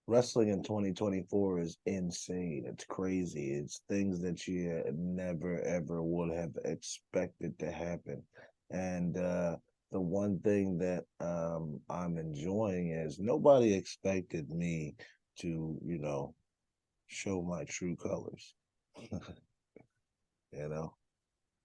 wrestling in 2024 is insane. It's crazy. It's things that you never ever would have expected to happen. And the one thing that I'm enjoying is nobody expected me to, show my true colors. you know.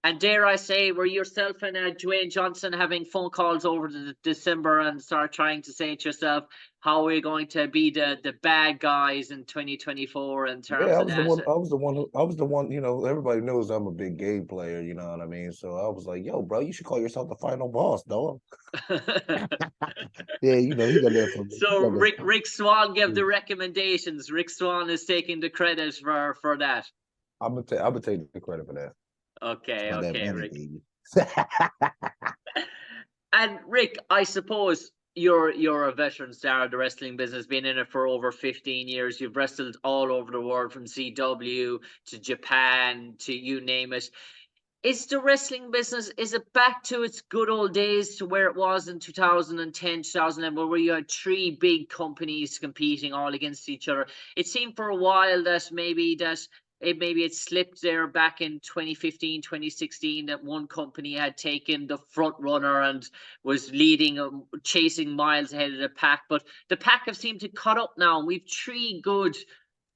And dare I say, were yourself and Dwayne Johnson having phone calls over December and start trying to say to yourself, how are we going to be the bad guys in 2024 in Yeah, terms of that? I was the one, everybody knows I'm a big game player, you know what I mean? So I was like, yo, bro, you should call yourself the final boss, dog. Yeah, he got that from me. He So got that Rick Swann gave the from recommendations. Rick Swann is taking the credit for that. I'm gonna take the credit for that. It's Okay, about that okay, money, Rick. baby. And Rick, I suppose you're a veteran star of the wrestling business, been in it for over 15 years. You've wrestled all over the world from CW to Japan to you name it. Is the wrestling business, is it back to its good old days to where it was in 2010, 2011, where you had three big companies competing all against each other? It seemed for a while that maybe it slipped there back in 2015, 2016, that one company had taken the front runner and was leading, chasing miles ahead of the pack. But the pack have seemed to cut up now. We've three good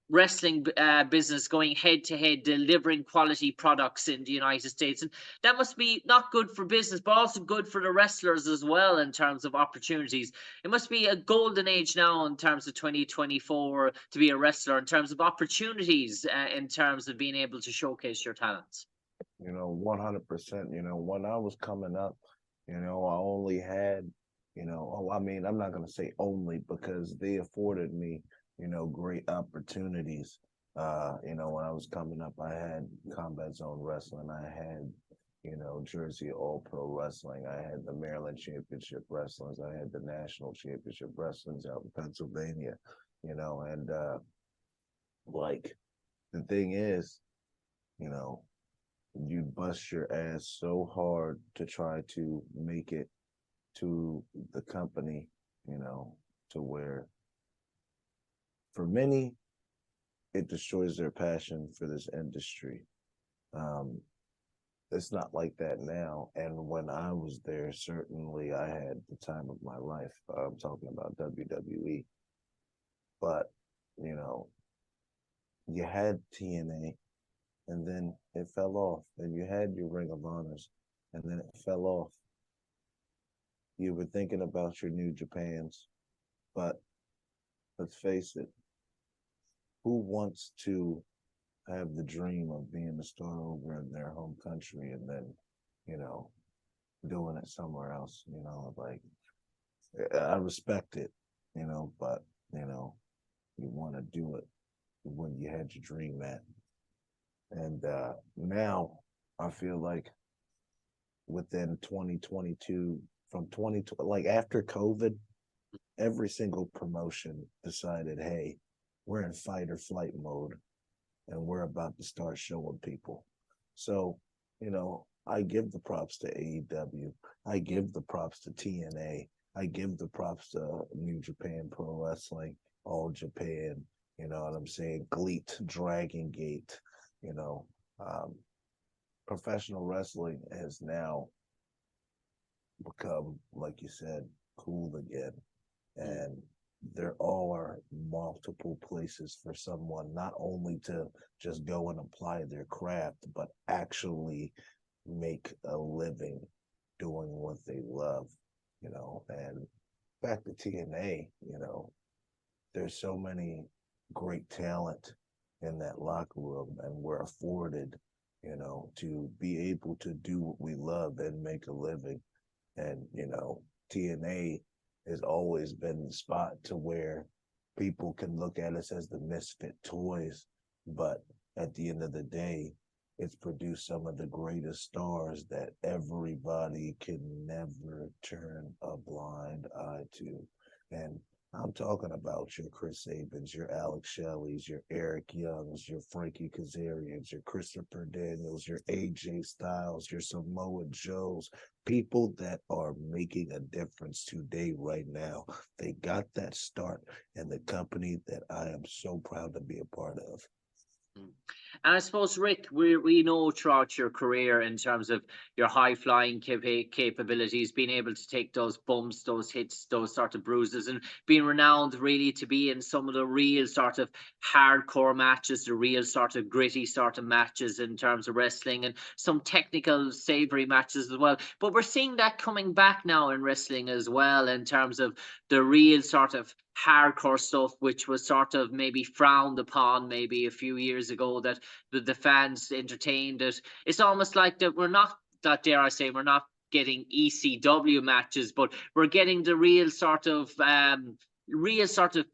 wrestling business going head to head, delivering quality products in the United States. And that must be not good for business, but also good for the wrestlers as well in terms of opportunities. It must be a golden age now in terms of 2024 to be a wrestler, in terms of opportunities, in terms of being able to showcase your talents. 100%. When I was coming up, I only had, I mean, I'm not gonna say only because they afforded me, great opportunities. When I was coming up, I had Combat Zone Wrestling, I had, Jersey All Pro Wrestling, I had the Maryland Championship Wrestlings, I had the National Championship Wrestlings out in Pennsylvania, and like the thing is, you know, you bust your ass so hard to try to make it to the company, you know, to where for many it destroys their passion for this industry. Um, it's not like that now. And when I was there, certainly I had the time of my life. I'm talking about WWE, but you know, you had TNA, and then it fell off. And you had your Ring of Honors, and then it fell off. You were thinking about your New Japans, but let's face it, who wants to have the dream of being a star over in their home country and then, you know, doing it somewhere else? Like I respect it, but you want to do it when you had your dream, man. And now I feel like within 2022, from 20, like after COVID, every single promotion decided, hey, we're in fight or flight mode and we're about to start showing people. So, I give the props to AEW. I give the props to TNA. I give the props to New Japan Pro Wrestling, All Japan, you know what I'm saying? GLEAT, Dragon Gate, you know. Um, Professional wrestling has now become, like you said, cool again. Mm. And there are multiple places for someone not only to just go and apply their craft, but actually make a living doing what they love, And back to TNA, there's so many great talent in that locker room, and we're afforded, to be able to do what we love and make a living. And, TNA has always been the spot to where people can look at us as the misfit toys. But at the end of the day, it's produced some of the greatest stars that everybody can never turn a blind eye to. And I'm talking about your Chris Sabins, your Alex Shelley's, your Eric Youngs, your Frankie Kazarians, your Christopher Daniels, your AJ Styles, your Samoa Joes, people that are making a difference today, right now. They got that start in the company that I am so proud to be a part of. Mm. And I suppose, Rick, we know throughout your career in terms of your high flying capabilities, being able to take those bumps, those hits, those sort of bruises, and being renowned really to be in some of the real sort of hardcore matches, the real sort of gritty sort of matches in terms of wrestling, and some technical, savory matches as well. But we're seeing that coming back now in wrestling as well, in terms of the real sort of hardcore stuff, which was sort of maybe frowned upon maybe a few years ago, that the fans entertained it. It's almost like that we're not, that dare I say, we're not getting ECW matches, but we're getting the real sort of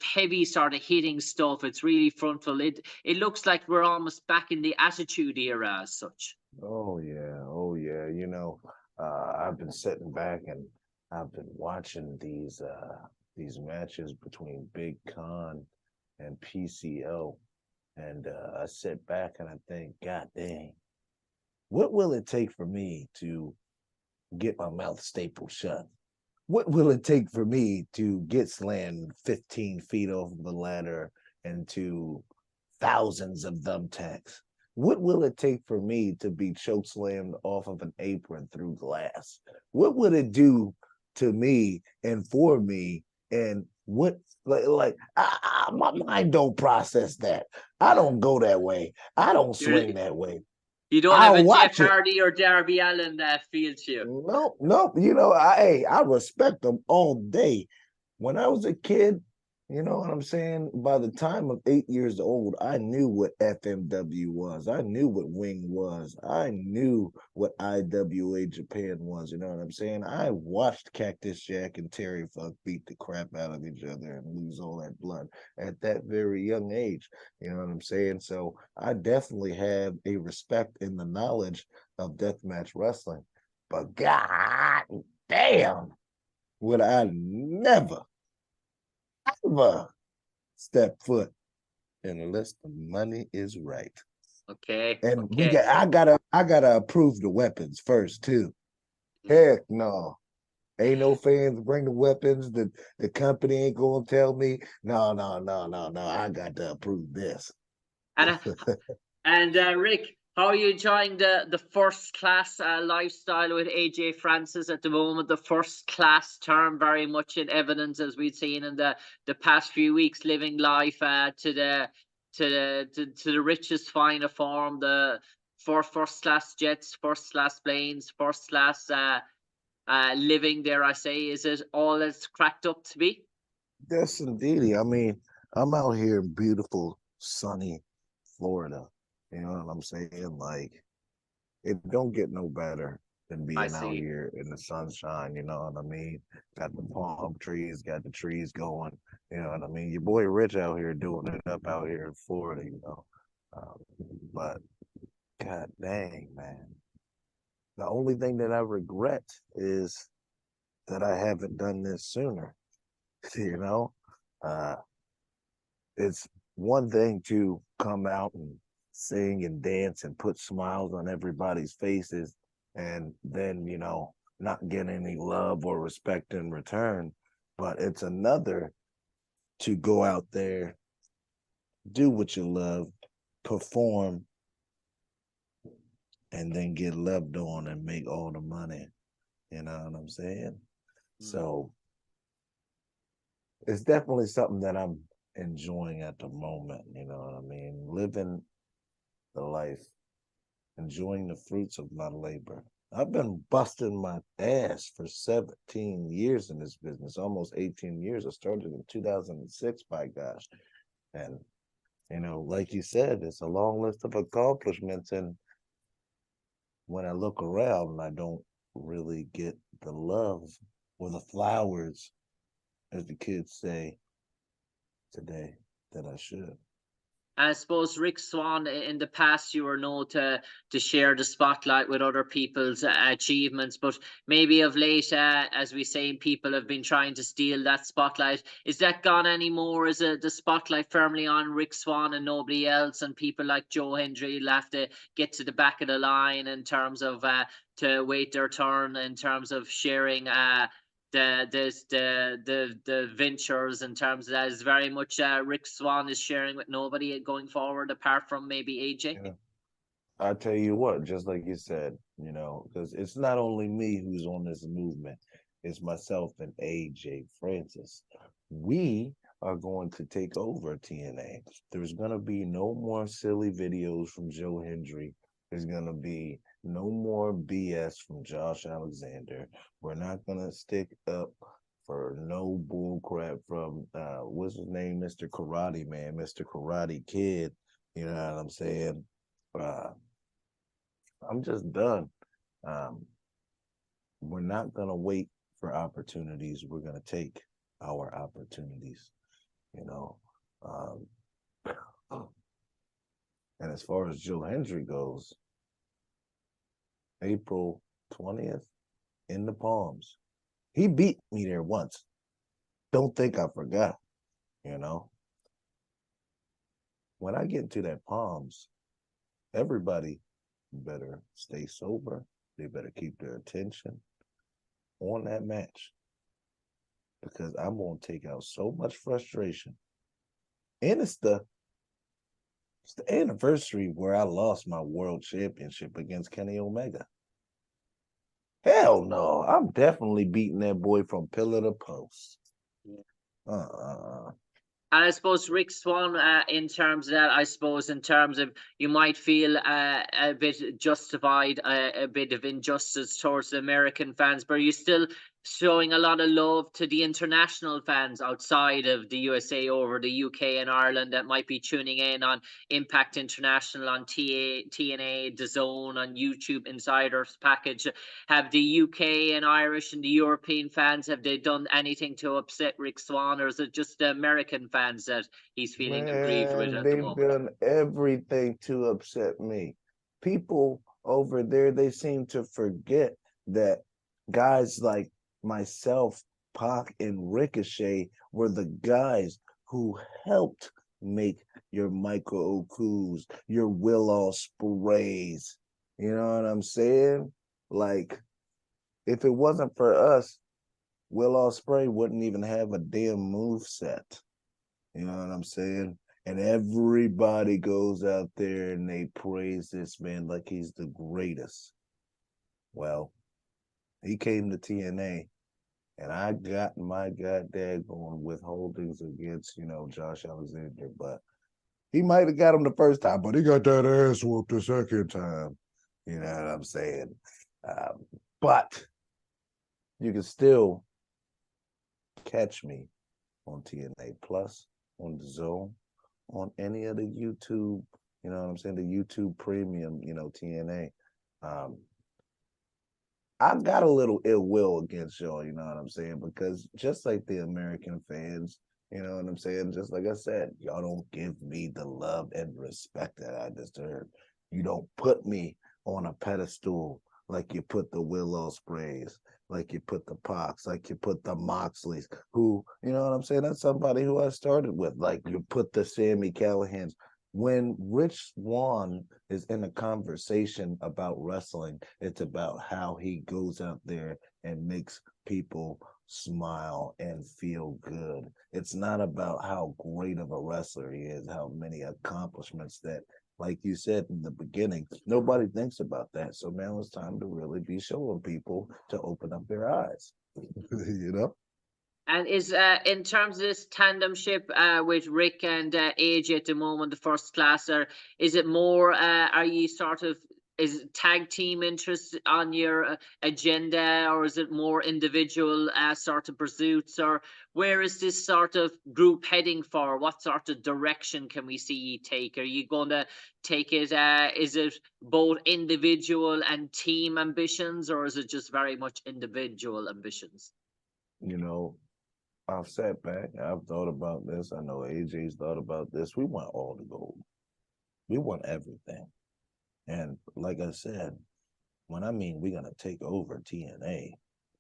heavy sort of hitting stuff. It's really frontal. It looks like we're almost back in the Attitude Era as such. Oh yeah, oh yeah. I've been sitting back and I've been watching these matches between Big Con and PCO, and I sit back and I think, God dang, what will it take for me to get my mouth stapled shut? What will it take for me to get slammed 15 feet off the ladder into thousands of thumbtacks? What will it take for me to be choke slammed off of an apron through glass? What would it do to me and for me? And what, my mind don't process that. I don't go that way. I don't You're, swing that way. you don't have I'll a Jeff watch it. Hardy or Darby Allin feel to you. Nope, nope. I respect them all day. When I was a kid, you know what I'm saying? By the time of 8 years old, I knew what FMW was. I knew what Wing was. I knew what IWA Japan was. You know what I'm saying? I watched Cactus Jack and Terry Funk beat the crap out of each other and lose all that blood at that very young age. You know what I'm saying? So I definitely have a respect in the knowledge of deathmatch wrestling. But god damn, would I never ever step foot unless the money is right. Okay, And okay. I gotta approve the weapons first too. Mm. Heck no. Ain't no fans bring the weapons. The company ain't gonna tell me. No, no, no, no, no. I got to approve this. And Rick, how are you enjoying the first class lifestyle with AJ Francis at the moment? The first class term very much in evidence, as we've seen in the past few weeks, living life to the richest finer form, the for first class jets, first class planes, first class living. Dare I say, is it all it's cracked up to be? Yes, indeed. I mean, I'm out here in beautiful, sunny Florida. You know what I'm saying? Like, it don't get no better than I being out see. here in the sunshine. You know what I mean? Got the palm trees, got the trees going. You know what I mean? Your boy Rich out here doing it up out here in Florida. Um, but god dang, man. The only thing that I regret is that I haven't done this sooner. You know, uh, it's one thing to come out and sing and dance and put smiles on everybody's faces and then, not get any love or respect in return. But it's another to go out there, do what you love, perform, and then get loved on and make all the money. You know what I'm saying? Mm. So it's definitely something that I'm enjoying at the moment. You know what I mean? Living the life, enjoying the fruits of my labor. I've been busting my ass for 17 years in this business, almost 18 years. I started in 2006, by gosh. And, like you said, it's a long list of accomplishments. And when I look around, I don't really get the love or the flowers, as the kids say today, that I should. I suppose Rick Swann, in the past, you were known to share the spotlight with other people's achievements, but maybe of late, as we say, people have been trying to steal that spotlight. Is that gone anymore? Is the spotlight firmly on Rick Swann and nobody else? And people like Joe Hendry will have to get to the back of the line in terms of to wait their turn in terms of sharing the ventures in terms of that is very much Rick Swann is sharing with nobody going forward apart from maybe AJ. Yeah. I tell you what, just like you said, because it's not only me who's on this movement, it's myself and AJ Francis. We are going to take over TNA. There's going to be no more silly videos from Joe Hendry. There's going to be no more BS from Josh Alexander. We're not going to stick up for no bull crap from, what's his name, Mr. Karate Man, Mr. Karate Kid. You know what I'm saying? Uh, I'm just done. Um, we're not going to wait for opportunities. We're going to take our opportunities, you know. Um, and as far as Joe Hendry goes, April 20th in the Palms. He beat me there once. Don't think I forgot, you know. When I get into that Palms, everybody better stay sober. They better keep their attention on that match because I'm going to take out so much frustration. And it's the anniversary where I lost my world championship against Kenny Omega. Hell no, I'm definitely beating that boy from pillar to post. Uh-uh. And I suppose Rick Swann, in terms of that, I suppose in terms of you might feel a bit justified, a bit of injustice towards the American fans, but are you still showing a lot of love to the international fans outside of the USA, over the UK and Ireland, that might be tuning in on Impact International, on TNA, The Zone, on YouTube Insiders Package? Have the UK and Irish and the European fans, have they done anything to upset Rick Swann, or is it just the American fans that he's feeling aggrieved with Man, at the they've moment? done everything to upset me. People over there, they seem to forget that guys like myself, Pac, and Ricochet were the guys who helped make your Michael Okus, your Will Ospreays. You know what I'm saying? Like, if it wasn't for us, Will Ospreay wouldn't even have a damn move set. You know what I'm saying? And everybody goes out there and they praise this man like he's the greatest. Well, he came to TNA and I got my goddamn withholdings against, Josh Alexander, but he might have got him the first time, but he got that ass whooped the second time. You know what I'm saying? But you can still catch me on TNA Plus, on the Zone, on any of the YouTube, you know what I'm saying, the YouTube Premium, TNA. I got a little ill will against y'all, you know what I'm saying, because just like the American fans, you know what I'm saying, just like I said, y'all don't give me the love and respect that I deserve. You don't put me on a pedestal like you put the Will Ospreays, like you put the Pox, like you put the Moxleys, who, you know what I'm saying, that's somebody who I started with, like you put the Sammy Callahans. When Rich Swann is in a conversation about wrestling, it's about how he goes out there and makes people smile and feel good. It's not about how great of a wrestler he is, how many accomplishments that, like you said in the beginning, nobody thinks about that. So now it's time to really be showing people to open up their eyes. you know? And is in terms of this tandemship with Rick and AJ at the moment, the first class, or is it more? Are you sort of, is tag team interest on your agenda, or is it more individual sort of pursuits, or where is this sort of group heading for? What sort of direction can we see you take? Are you going to take it? Is it both individual and team ambitions, or is it just very much individual ambitions? You know, I've sat back. I've thought about this. I know AJ's thought about this. We want all the gold. We want everything. And like I said, when I mean we're gonna take over TNA,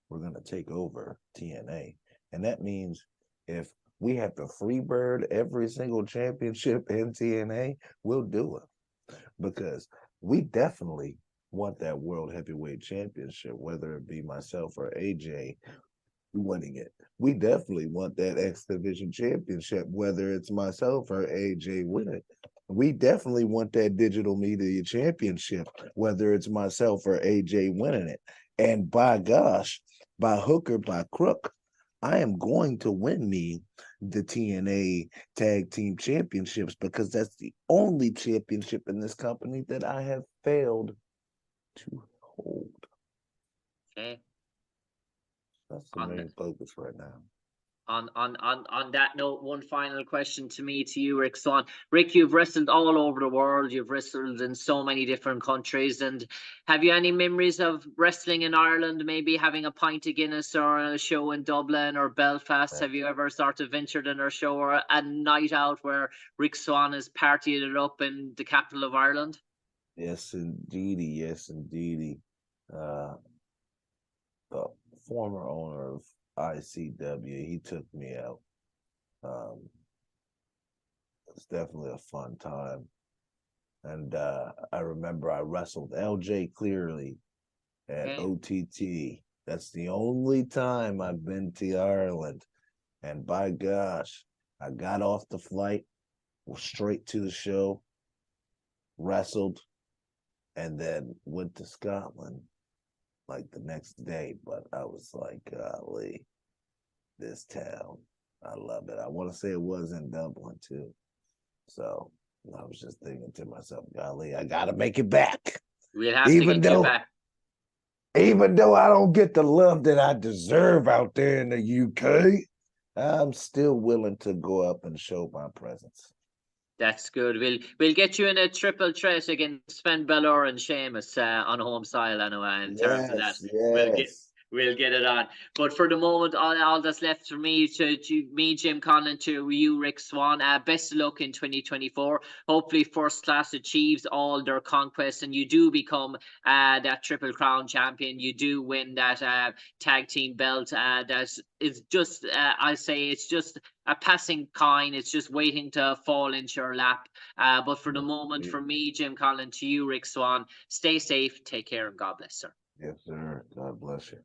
we're gonna take over TNA. And that means if we have to free bird every single championship in TNA, we'll do it. Because we definitely want that world heavyweight championship, whether it be myself or AJ winning it. We definitely want that X Division championship, whether it's myself or AJ winning it. We definitely want that digital media championship, whether it's myself or AJ winning it. And by gosh, by hook or by crook, I am going to win me the TNA Tag Team Championships because that's the only championship in this company that I have failed to hold. Okay. That's the main focus right now. On that note, one final question to me, to you, Rick Swann. Rick, you've wrestled all over the world. You've wrestled in so many different countries. And have you any memories of wrestling in Ireland, maybe having a pint of Guinness or a show in Dublin or Belfast? Have you ever sort of ventured in a show or a night out where Rick Swann has partied it up in the capital of Ireland? Yes, indeedy. Yes, indeedy. The former owner of ICW, he took me out. It's definitely a fun time. And I remember I wrestled LJ Clearly at OTT. That's the only time I've been to Ireland. And by gosh, I got off the flight, straight to the show, wrestled, and then went to Scotland like the next day. But I was like, golly, this town, I love it. I want to say it was in Dublin too. So I was just thinking to myself, golly, I gotta make it back. We'll have to get you back. Even though I don't get the love that I deserve out there in the UK, I'm still willing to go up and show my presence. That's good. We'll get you in a triple threat against Sven Balor and Sheamus on home soil anyway. In terms of that, we'll get it on. But for the moment, all that's left for me to me, Jim Conlan, to you, Rick Swann. Best of luck in 2024. Hopefully, First Class achieves all their conquests, and you do become that Triple Crown champion. You do win that tag team belt. That is just, I say, it's just a passing coin. It's just waiting to fall into your lap. But for the moment, from me, Jim Conlan, to you, Rick Swann, stay safe, take care, and God bless, sir. Yes, sir. God bless you.